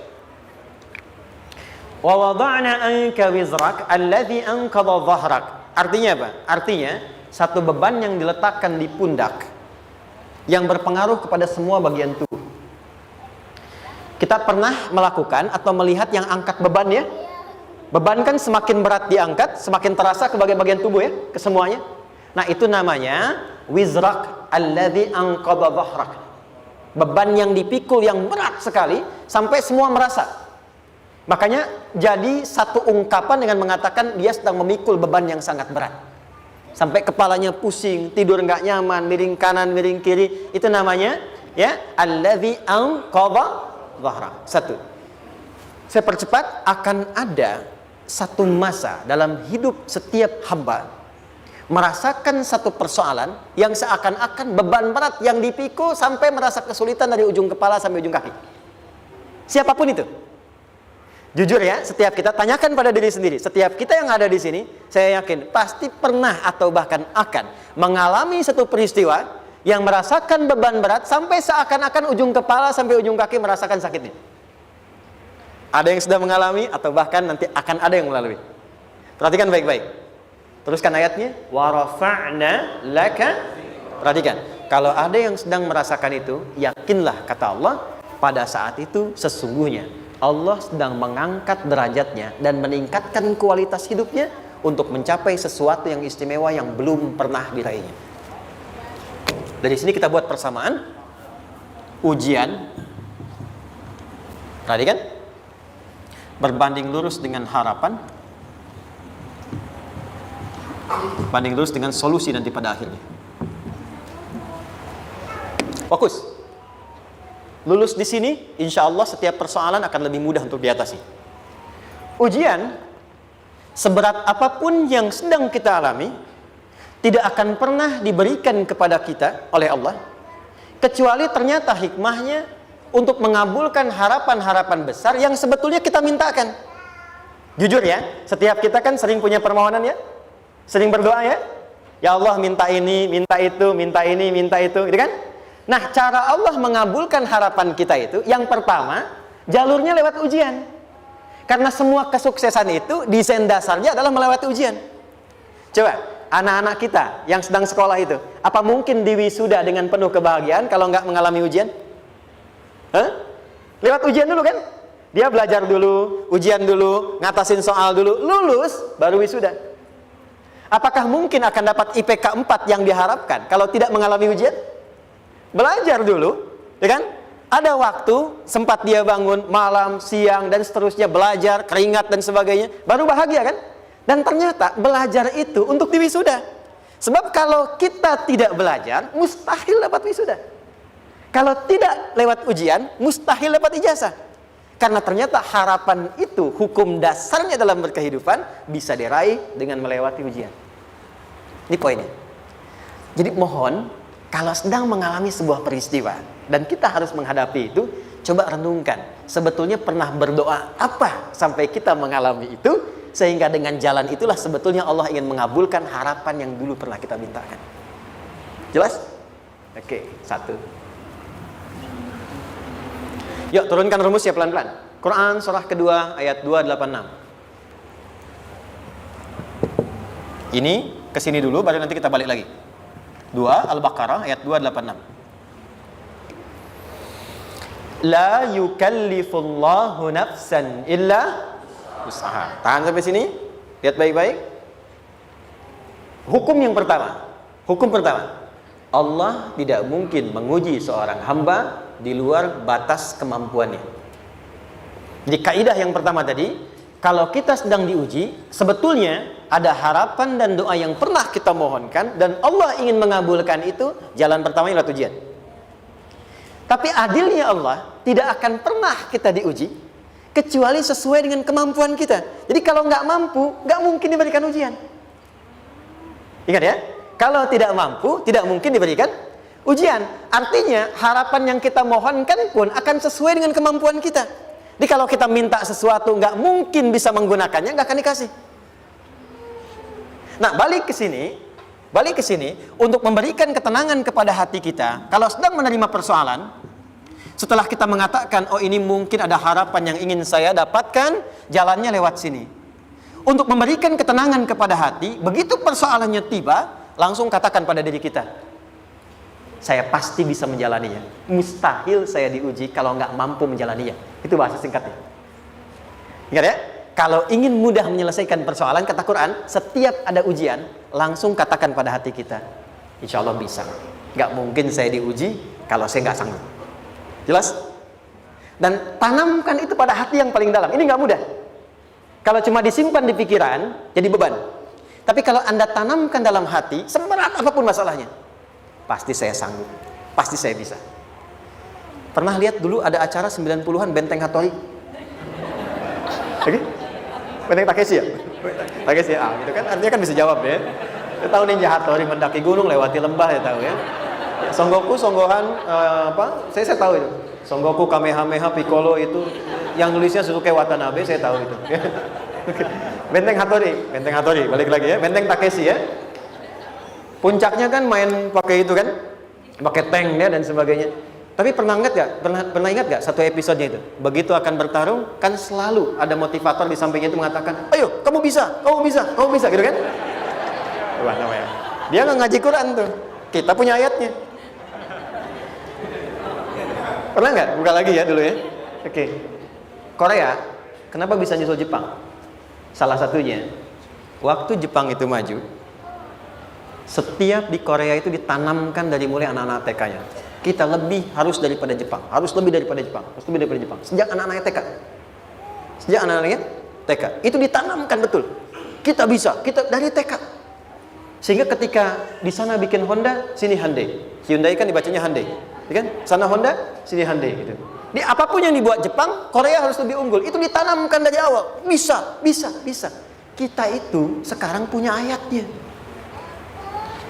Wa wada'na anka wizrak allazi qadha dhahrak. Artinya apa? Artinya satu beban yang diletakkan di pundak yang berpengaruh kepada semua bagian tubuh. Kita pernah melakukan atau melihat yang angkat beban ya? Beban kan semakin berat diangkat, semakin terasa ke bagian-bagian tubuh ya, ke semuanya. Nah, itu namanya wizrak alladzi anqadha dhahrak. Beban yang dipikul yang berat sekali sampai semua merasa. Makanya jadi satu ungkapan dengan mengatakan dia sedang memikul beban yang sangat berat. Sampai kepalanya pusing, tidur nggak nyaman, miring kanan, miring kiri. Itu namanya ya alladzi anqadha dhahrak. 1. Saya percepat, akan ada satu masa dalam hidup setiap hamba merasakan satu persoalan yang seakan-akan beban berat yang dipikul sampai merasa kesulitan dari ujung kepala sampai ujung kaki. Siapapun itu. Jujur ya, setiap kita tanyakan pada diri sendiri. Setiap kita yang ada di sini, saya yakin pasti pernah atau bahkan akan mengalami satu peristiwa yang merasakan beban berat sampai seakan-akan ujung kepala sampai ujung kaki merasakan sakitnya. Ada yang sudah mengalami atau bahkan nanti akan ada yang melalui. Perhatikan baik-baik. Teruskan ayatnya. Wa rafa'na laka. Perhatikan. Kalau ada yang sedang merasakan itu, yakinlah kata Allah, pada saat itu sesungguhnya Allah sedang mengangkat derajatnya dan meningkatkan kualitas hidupnya untuk mencapai sesuatu yang istimewa yang belum pernah diraihnya. Dari sini kita buat persamaan. Ujian, tadi kan, berbanding lurus dengan harapan, banding lurus dengan solusi nanti pada akhirnya. Fokus. Lulus di sini, insya Allah setiap persoalan akan lebih mudah untuk diatasi. Ujian, seberat apapun yang sedang kita alami, tidak akan pernah diberikan kepada kita oleh Allah, kecuali ternyata hikmahnya untuk mengabulkan harapan-harapan besar yang sebetulnya kita mintakan. Jujur ya, setiap kita kan sering punya permohonan ya, sering berdoa ya, ya Allah minta ini, minta itu, minta ini, minta itu, gitu kan? Nah, cara Allah mengabulkan harapan kita itu, yang pertama, jalurnya lewat ujian. Karena semua kesuksesan itu, desain dasarnya adalah melewati ujian. Coba, anak-anak kita yang sedang sekolah itu, apa mungkin diwisuda dengan penuh kebahagiaan kalau nggak mengalami ujian? Hah? Lewat ujian dulu kan? Dia belajar dulu, ujian dulu, ngatasin soal dulu, lulus, baru wisuda. Apakah mungkin akan dapat IPK 4 yang diharapkan kalau tidak mengalami ujian? Belajar dulu, ya kan? Ada waktu, sempat dia bangun malam, siang, dan seterusnya, belajar, keringat, dan sebagainya, baru bahagia kan? Dan ternyata belajar itu untuk diwisuda. Sebab kalau kita tidak belajar, mustahil dapat wisuda. Kalau tidak lewat ujian, mustahil dapat ijazah. Karena ternyata harapan itu, hukum dasarnya dalam berkehidupan, bisa diraih dengan melewati ujian. Ini poinnya. Jadi mohon, kalau sedang mengalami sebuah peristiwa dan kita harus menghadapi itu, coba renungkan, sebetulnya pernah berdoa apa sampai kita mengalami itu, sehingga dengan jalan itulah sebetulnya Allah ingin mengabulkan harapan yang dulu pernah kita mintakan. Jelas? Oke, satu. Yuk turunkan rumusnya pelan-pelan. Quran surah kedua ayat 286. Ini kesini dulu, baru nanti kita balik lagi. 2 Al-Baqarah ayat 286. La yukallifullahu nafsan illa wus'aha. Tahan sampai sini. Lihat baik-baik. Hukum yang pertama. Hukum pertama. Allah tidak mungkin menguji seorang hamba di luar batas kemampuannya. Jadi kaidah yang pertama tadi, kalau kita sedang diuji, sebetulnya ada harapan dan doa yang pernah kita mohonkan dan Allah ingin mengabulkan itu, jalan pertama lewat ujian. Tapi adilnya Allah, tidak akan pernah kita diuji kecuali sesuai dengan kemampuan kita. Jadi kalau nggak mampu, nggak mungkin diberikan ujian. Ingat ya, kalau tidak mampu, tidak mungkin diberikan ujian. Artinya harapan yang kita mohonkan pun akan sesuai dengan kemampuan kita. Jadi kalau kita minta sesuatu nggak mungkin bisa menggunakannya, nggak akan dikasih. Nah, balik ke sini untuk memberikan ketenangan kepada hati kita. Kalau sedang menerima persoalan, setelah kita mengatakan, oh ini mungkin ada harapan yang ingin saya dapatkan, jalannya lewat sini. Untuk memberikan ketenangan kepada hati, begitu persoalannya tiba, langsung katakan pada diri kita, saya pasti bisa menjalaninya. Mustahil saya diuji kalau nggak mampu menjalaninya. Itu bahasa singkatnya. Ingat ya? Kalau ingin mudah menyelesaikan persoalan, kata Quran, setiap ada ujian, langsung katakan pada hati kita, insya Allah bisa. Nggak mungkin saya diuji kalau saya nggak sanggup. Jelas? Dan tanamkan itu pada hati yang paling dalam. Ini nggak mudah. Kalau cuma disimpan di pikiran, jadi beban. Tapi kalau Anda tanamkan dalam hati, seberat apapun masalahnya, pasti saya sanggup, pasti saya bisa. Pernah lihat dulu ada acara 90-an Benteng Hattori? Oke? Benteng Takeshi ya? Takeshi ya, gitu kan artinya kan bisa jawab ya. Saya tahu Ninja Hattori mendaki gunung lewati lembah, ya tahu ya. Songoku, Songgohan, saya tahu itu. Songoku, Kamehameha, Piccolo itu yang nulisnya Suzuki Watanabe, saya tahu itu. Benteng Hattori, balik lagi ya. Benteng Takeshi ya. Puncaknya kan main pakai itu kan, pakai tank ya dan sebagainya. Tapi pernah ingat gak satu episodenya itu? Begitu akan bertarung, kan selalu ada motivator di sampingnya itu mengatakan, ayo kamu bisa, gitu kan? Wah, namanya. Dia nggak ngaji Quran tuh, kita punya ayatnya. Pernah nggak? Buka lagi ya dulu ya. Oke. Korea, kenapa bisa nyusul Jepang? Salah satunya, waktu Jepang itu maju, setiap di Korea itu ditanamkan dari mulai anak-anak TK-nya. Kita harus lebih daripada Jepang. Sejak anak-anaknya TK. Itu ditanamkan betul. Kita bisa, kita dari TK. Sehingga ketika di sana bikin Honda, sini Hyundai. Hyundai kan dibacanya Hyundai. Ya kan? Sana Honda, sini Hyundai gitu. Di apapun yang dibuat Jepang, Korea harus lebih unggul. Itu ditanamkan dari awal. Bisa. Kita itu sekarang punya ayatnya.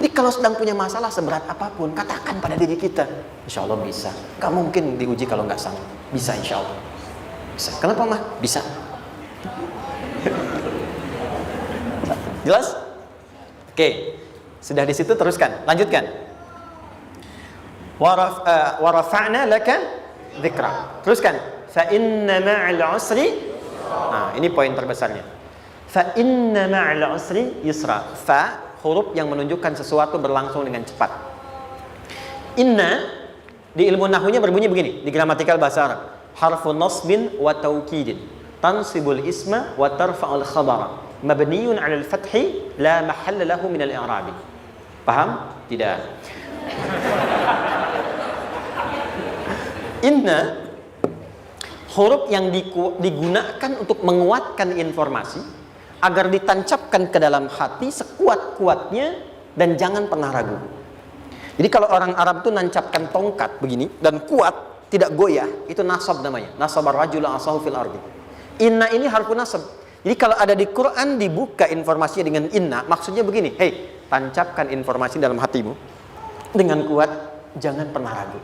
Jadi kalau sedang punya masalah seberat apapun, katakan pada diri kita, insya Allah bisa. Gak mungkin diuji kalau nggak sanggup. Bisa insya Allah. Bisa. Kenapa mah? Bisa. Jelas? Oke. Sudah di situ teruskan. Lanjutkan. Warafa'na laka dzikra. Teruskan. Fa inna ma'al usri. Nah, ini poin terbesarnya. Fa inna ma'al usri yusra. Fa huruf yang menunjukkan sesuatu berlangsung dengan cepat. Inna di ilmu nahwunya berbunyi begini, di gramatikal bahasa Arab. Harfu nasbin wa taukidin, tansibul isma wa tarfa'ul khabara, mabniyun 'alal fathi la mahalla lahu min al-i'rab. Paham? Tidak. Inna huruf yang digunakan untuk menguatkan informasi agar ditancapkan ke dalam hati sekuat-kuatnya dan jangan pernah ragu. Jadi kalau orang Arab itu nancapkan tongkat begini dan kuat, tidak goyah, itu nasab namanya. Nasabar rajula asahu fil ardi. Inna ini harfu nasab. Jadi kalau ada di Quran dibuka informasinya dengan inna, maksudnya begini, hei, tancapkan informasi dalam hatimu dengan kuat, jangan pernah ragu.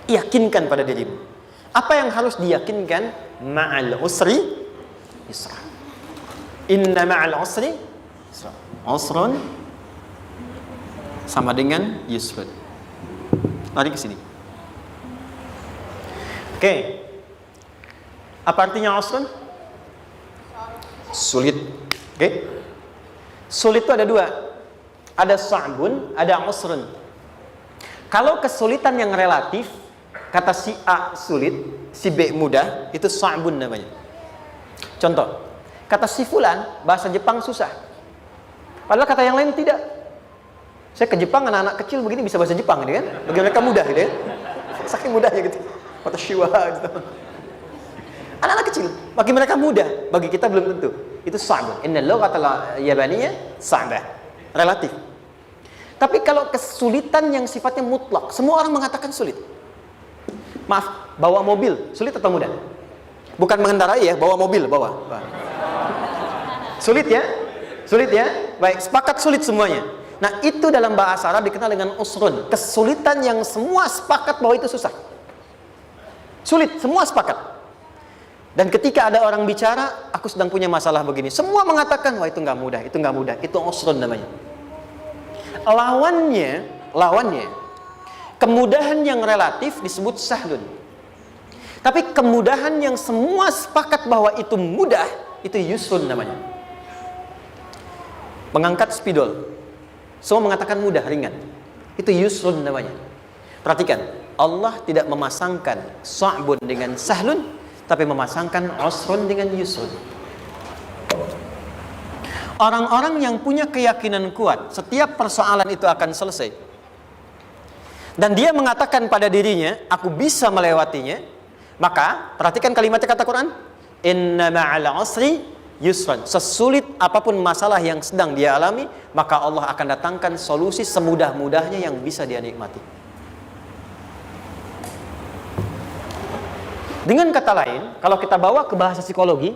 Yakinkan pada dirimu. Apa yang harus diyakinkan? Ma'al usri yusra. Inna ma'al usri yusra. Usrun sama dengan yusrun. Lari ke sini. Oke. Apa artinya usrun? Sulit. Oke. Sulit itu ada dua. Ada sa'bun, ada usrun. Kalau kesulitan yang relatif, kata si A sulit, si B mudah, itu sa'bun namanya. Contoh, kata si fulan, bahasa Jepang susah. Padahal kata yang lain tidak. Saya ke Jepang, anak-anak kecil begini bisa bahasa Jepang gitu kan. Bagi mereka mudah gitu ya. Saking mudahnya gitu. Kata shiwa gitu. Anak-anak kecil, bagi mereka mudah, bagi kita belum tentu. Itu sa'bun. Inna lughatal yabaniyah sa'bah. Relatif. Tapi kalau kesulitan yang sifatnya mutlak, semua orang mengatakan sulit. Maaf, bawa mobil, sulit atau mudah? Bukan mengendarai ya, bawa mobil, bawa. Sulit ya? Sulit ya? Baik, sepakat sulit semuanya. Nah, itu dalam bahasa Arab dikenal dengan usrun. Kesulitan yang semua sepakat bahwa itu susah. Sulit, semua sepakat. Dan ketika ada orang bicara, aku sedang punya masalah begini. Semua mengatakan, wah itu nggak mudah, itu nggak mudah. Itu usrun namanya. Lawannya, kemudahan yang relatif disebut sahlun. Tapi kemudahan yang semua sepakat bahwa itu mudah, itu yusrun namanya. Mengangkat spidol, semua mengatakan mudah, ringan. Itu yusrun namanya. Perhatikan, Allah tidak memasangkan sa'bun dengan sahlun, tapi memasangkan usrun dengan yusrun. Orang-orang yang punya keyakinan kuat, setiap persoalan itu akan selesai. Dan dia mengatakan pada dirinya, aku bisa melewatinya. Maka, perhatikan kalimatnya kata Quran, inna ma'al usri yusran. Sesulit apapun masalah yang sedang dia alami, maka Allah akan datangkan solusi semudah-mudahnya yang bisa dia nikmati. Dengan kata lain, kalau kita bawa ke bahasa psikologi,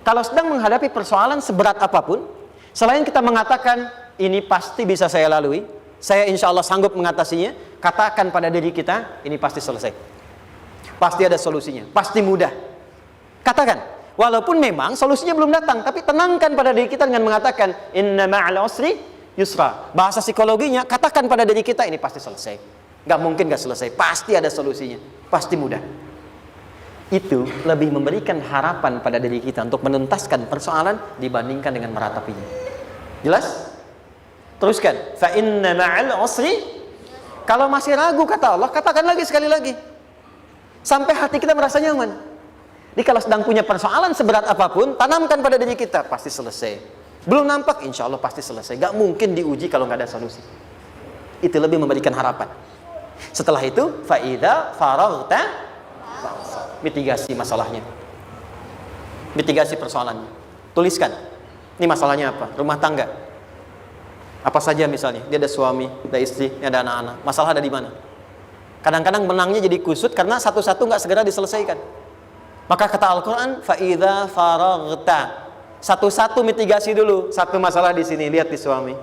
kalau sedang menghadapi persoalan seberat apapun, selain kita mengatakan, ini pasti bisa saya lalui, saya insya Allah sanggup mengatasinya, katakan pada diri kita, ini pasti selesai. Pasti ada solusinya, pasti mudah. Katakan, walaupun memang solusinya belum datang, tapi tenangkan pada diri kita dengan mengatakan, inna ma'al usri yusra. Bahasa psikologinya, katakan pada diri kita, ini pasti selesai. Nggak mungkin nggak selesai, pasti ada solusinya, pasti mudah. Itu lebih memberikan harapan pada diri kita untuk menuntaskan persoalan dibandingkan dengan meratapinya. Jelas? Teruskan. Fa inna ma'al usri. Kalau masih ragu kata Allah, katakan lagi sekali lagi. Sampai hati kita merasa nyaman. Jadi kalau sedang punya persoalan seberat apapun, tanamkan pada diri kita, pasti selesai. Belum nampak, insya Allah pasti selesai. Gak mungkin diuji kalau gak ada solusi. Itu lebih memberikan harapan. Setelah itu, fa'idha faraghta, mitigasi masalahnya, mitigasi persoalannya. Tuliskan, ini masalahnya apa? Rumah tangga. Apa saja misalnya, dia ada suami, ada istri, ada anak-anak. Masalah ada di mana? Kadang-kadang benangnya jadi kusut karena satu-satu nggak segera diselesaikan. Maka kata Al-Quran, fa'idha faraghta, satu-satu mitigasi dulu. Satu masalah di sini, lihat di suami,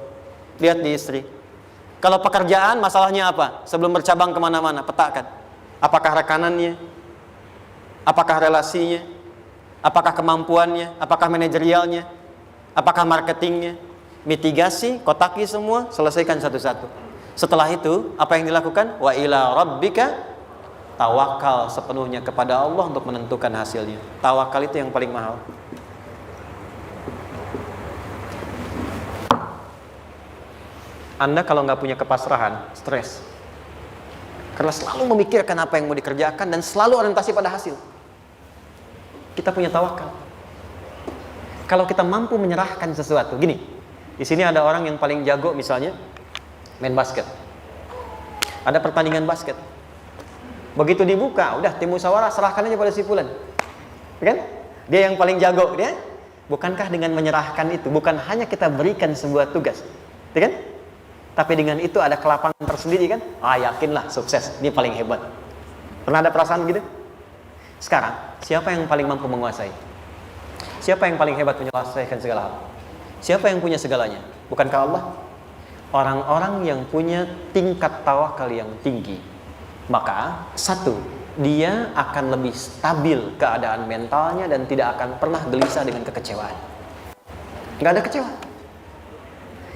lihat di istri. Kalau pekerjaan, masalahnya apa? Sebelum bercabang kemana-mana, petakan. Apakah rekanannya? Apakah relasinya? Apakah kemampuannya? Apakah manajerialnya? Apakah marketingnya? Mitigasi, kotaki semua, selesaikan satu-satu. Setelah itu, apa yang dilakukan? Wa ila rabbika, tawakal sepenuhnya kepada Allah untuk menentukan hasilnya. Tawakal itu yang paling mahal. Anda kalau nggak punya kepasrahan, stres. Karena selalu memikirkan apa yang mau dikerjakan dan selalu orientasi pada hasil. Kita punya tawakal. Kalau kita mampu menyerahkan sesuatu, gini. Di sini ada orang yang paling jago misalnya main basket. Ada pertandingan basket. Begitu dibuka, udah tim musyawarah serahkan aja pada si fulan. Kan? Dia yang paling jago, dia. Bukankah dengan menyerahkan itu bukan hanya kita berikan sebuah tugas, kan? Tapi dengan itu ada kelapangan tersendiri kan? Yakinlah sukses, ini paling hebat. Pernah ada perasaan gitu? Sekarang, siapa yang paling mampu menguasai? Siapa yang paling hebat menyelesaikan segala hal? Siapa yang punya segalanya? Bukankah Allah? Orang-orang yang punya tingkat tawakal yang tinggi, maka satu, dia akan lebih stabil keadaan mentalnya dan tidak akan pernah gelisah dengan kekecewaan. Nggak ada kecewa.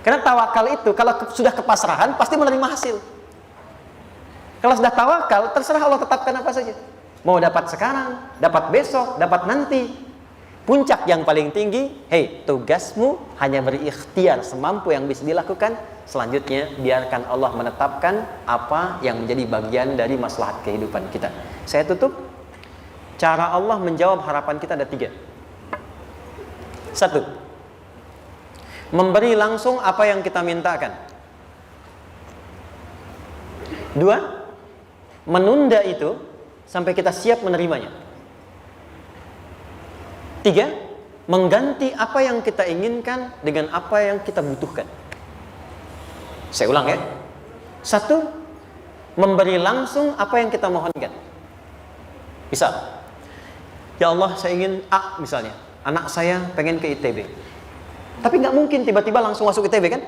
Karena tawakal itu kalau sudah kepasrahan pasti menerima hasil. Kalau sudah tawakal, terserah Allah tetapkan apa saja. Mau dapat sekarang, dapat besok, dapat nanti. Puncak yang paling tinggi, tugasmu hanya berikhtiar semampu yang bisa dilakukan. Selanjutnya, biarkan Allah menetapkan apa yang menjadi bagian dari maslahat kehidupan kita. Saya tutup. Cara Allah menjawab harapan kita ada 3. 1. Memberi langsung apa yang kita mintakan. 2. Menunda itu sampai kita siap menerimanya. 3. Mengganti apa yang kita inginkan dengan apa yang kita butuhkan. Saya ulang ya. 1. Memberi langsung apa yang kita mohonkan. Misal, ya Allah saya ingin A misalnya. Anak saya pengen ke ITB. Tapi nggak mungkin tiba-tiba langsung masuk ITB kan?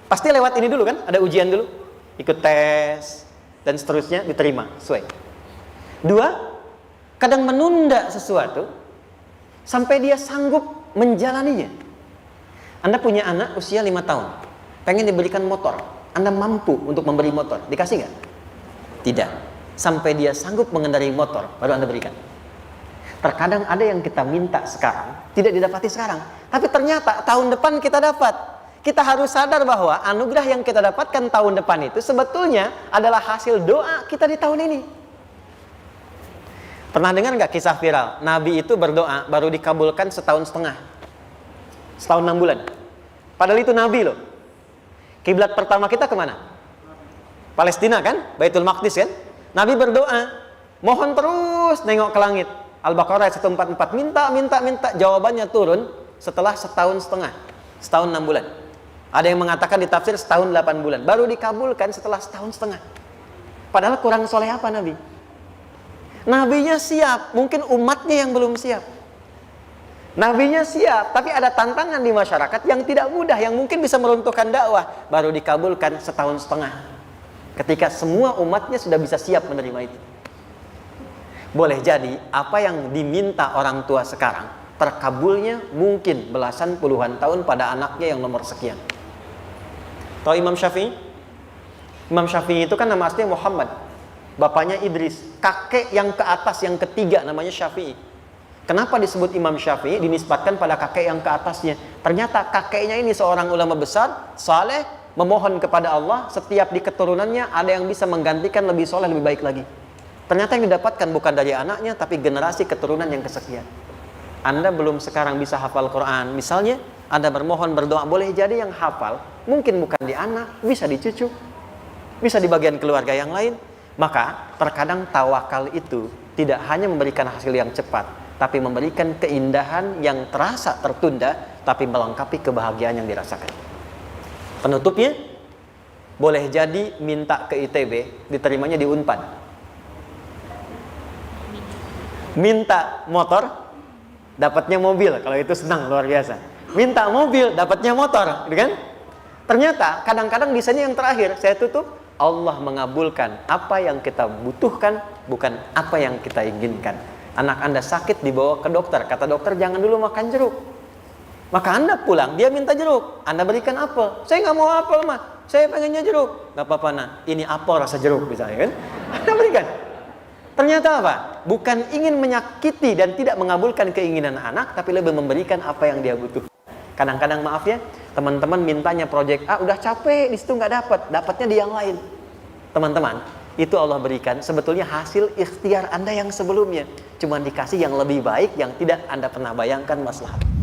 Pasti lewat ini dulu kan? Ada ujian dulu. Ikut tes dan seterusnya diterima. Sesuai. 2. Kadang menunda sesuatu sampai dia sanggup menjalaninya. Anda punya anak usia 5 tahun, pengen diberikan motor. Anda mampu untuk memberi motor, dikasih nggak? Tidak. Sampai dia sanggup mengendarai motor, baru Anda berikan. Terkadang ada yang kita minta sekarang, tidak didapati sekarang. Tapi ternyata tahun depan kita dapat. Kita harus sadar bahwa anugerah yang kita dapatkan tahun depan itu sebetulnya adalah hasil doa kita di tahun ini. Pernah dengar nggak kisah viral? Nabi itu berdoa baru dikabulkan setahun setengah, setahun 6 bulan. Padahal itu Nabi loh. Kiblat pertama kita kemana? Palestina kan? Baitul Maqdis kan? Nabi berdoa, mohon terus nengok ke langit. Al-Baqarah ayat 144, minta. Jawabannya turun setelah setahun setengah, setahun 6 bulan. Ada yang mengatakan di tafsir setahun 8 bulan. Baru dikabulkan setelah setahun setengah. Padahal kurang soleh apa Nabi? Nabinya siap, mungkin umatnya yang belum siap. Nabinya siap, tapi ada tantangan di masyarakat yang tidak mudah, yang mungkin bisa meruntuhkan dakwah. Baru dikabulkan setahun setengah, ketika semua umatnya sudah bisa siap menerima itu. Boleh jadi apa yang diminta orang tua sekarang, terkabulnya mungkin belasan puluhan tahun pada anaknya yang nomor sekian. Tahu Imam Syafi'i? Imam Syafi'i itu kan nama aslinya Muhammad, bapaknya Idris, kakek yang ke atas yang ketiga namanya Syafi'i. Kenapa disebut Imam Syafi'i? Dinisbatkan pada kakek yang ke atasnya. Ternyata kakeknya ini seorang ulama besar, saleh, memohon kepada Allah, setiap di keturunannya ada yang bisa menggantikan lebih soleh, lebih baik lagi. Ternyata yang didapatkan bukan dari anaknya, tapi generasi keturunan yang kesekian. Anda belum sekarang bisa hafal Quran, misalnya Anda bermohon, berdoa, boleh jadi yang hafal mungkin bukan di anak, bisa di cucu, bisa di bagian keluarga yang lain. Maka terkadang tawakal itu tidak hanya memberikan hasil yang cepat, tapi memberikan keindahan yang terasa tertunda, tapi melengkapi kebahagiaan yang dirasakan. Penutupnya, boleh jadi minta ke ITB, diterimanya di Unpad. Minta motor, dapatnya mobil, kalau itu senang luar biasa. Minta mobil, dapatnya motor, gitu kan? Ternyata kadang-kadang di sini yang terakhir, saya tutup, Allah mengabulkan apa yang kita butuhkan, bukan apa yang kita inginkan. Anak Anda sakit, dibawa ke dokter, kata dokter jangan dulu makan jeruk. Maka Anda pulang, dia minta jeruk, Anda berikan apel. Saya nggak mau apel mah, saya pengennya jeruk. Nggak apa-apa nah, ini apel rasa jeruk misalnya kan. Anda berikan. Ternyata apa? Bukan ingin menyakiti dan tidak mengabulkan keinginan anak, tapi lebih memberikan apa yang dia butuh. Kadang-kadang maaf ya, teman-teman mintanya proyek A, udah capek di situ nggak dapat, dapatnya di yang lain. Teman-teman, itu Allah berikan sebetulnya hasil ikhtiar Anda yang sebelumnya, cuma dikasih yang lebih baik yang tidak Anda pernah bayangkan maslahat.